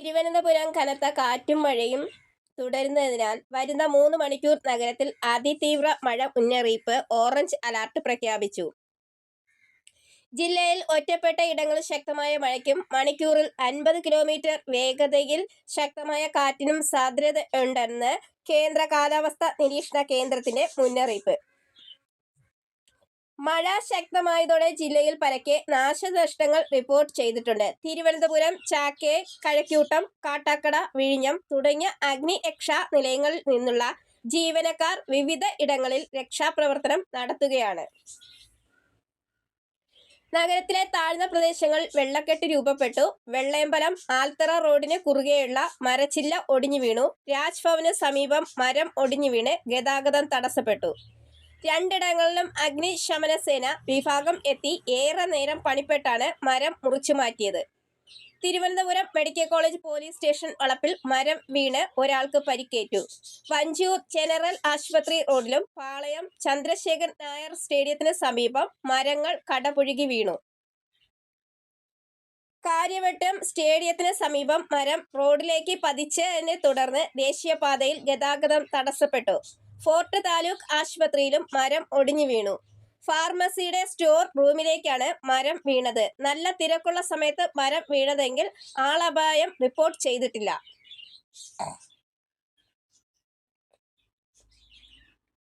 തിരുവനന്തപുരം കനത്ത കാറ്റും മഴയും തുടരുന്നതിനാൽ വരുന്ന 3 മണിക്കൂർ നഗരത്തിൽ അതിതീവ്ര മഴ മുന്നറിയിപ്പ് ഓറഞ്ച് അലർട്ട് പ്രഖ്യാപിച്ചു. ജില്ലയിൽ ഒറ്റപ്പെട്ട ഇടങ്ങളിൽ ശക്തമായ മഴയ്ക്കും മണിക്കൂറിൽ 50 കിലോമീറ്റർ വേഗതയിൽ ശക്തമായ കാറ്റിനും സാധ്യതയുണ്ടെന്ന് കേന്ദ്ര കാലാവസ്ഥാ നിരീക്ഷണ കേന്ദ്രത്തിന്റെ മുന്നറിയിപ്പ്. മഴ ശക്തമായതോടെ ജില്ലയിൽ പരക്കെ നാശനഷ്ടങ്ങൾ റിപ്പോർട്ട് ചെയ്തിട്ടുണ്ട്. തിരുവനന്തപുരം, ചാക്ക, കഴക്കൂട്ടം, കാട്ടാക്കട, വിഴിഞ്ഞം തുടങ്ങിയ അഗ്നിരക്ഷാ നിലയങ്ങളിൽ നിന്നുള്ള ജീവനക്കാർ വിവിധ ഇടങ്ങളിൽ രക്ഷാപ്രവർത്തനം നടത്തുകയാണ്. നഗരത്തിലെ താഴ്ന്ന പ്രദേശങ്ങളിൽ വെള്ളക്കെട്ട് രൂപപ്പെട്ടു. വെള്ളയമ്പലം ആൽത്തറ റോഡിന് കുറുകെയുള്ള മരച്ചില്ല ഒടിഞ്ഞു വീണു. രാജ്ഭവന് സമീപം മരം ഒടിഞ്ഞു വീണ് ഗതാഗതം തടസ്സപ്പെട്ടു. 2 ഇടങ്ങളിലും അഗ്നിശമന സേന വിഭാഗം എത്തി ഏറെ നേരം പണിപ്പെട്ടാണ് മരം മുറിച്ചുമാറ്റിയത്. Thiruvananthapuram medical college police station വളപ്പിൽ മരം വീണ് ഒരാൾക്ക് പരിക്കേറ്റു. വഞ്ചിയൂർ ജനറൽ ആശുപത്രി റോഡിലും പാളയം ചന്ദ്രശേഖരൻ നായർ സ്റ്റേഡിയത്തിന് സമീപം മരങ്ങൾ കടപുഴകി വീണു. കാര്യവട്ടം സ്റ്റേഡിയത്തിന് സമീപം മരം റോഡിലേക്ക് പതിച്ചതിനെ തുടർന്ന് ദേശീയപാതയിൽ ഗതാഗതം തടസ്സപ്പെട്ടു. ഫോർട്ട് താലൂക്ക് ആശുപത്രിയിലും മരം ഒടിഞ്ഞു വീണു. ഫാർമസിയുടെ സ്റ്റോർ റൂമിലേക്കാണ് മരം വീണത്. നല്ല തിരക്കുള്ള സമയത്ത് മരം വീണതെങ്കിൽ ആളപായം റിപ്പോർട്ട് ചെയ്തിട്ടില്ല.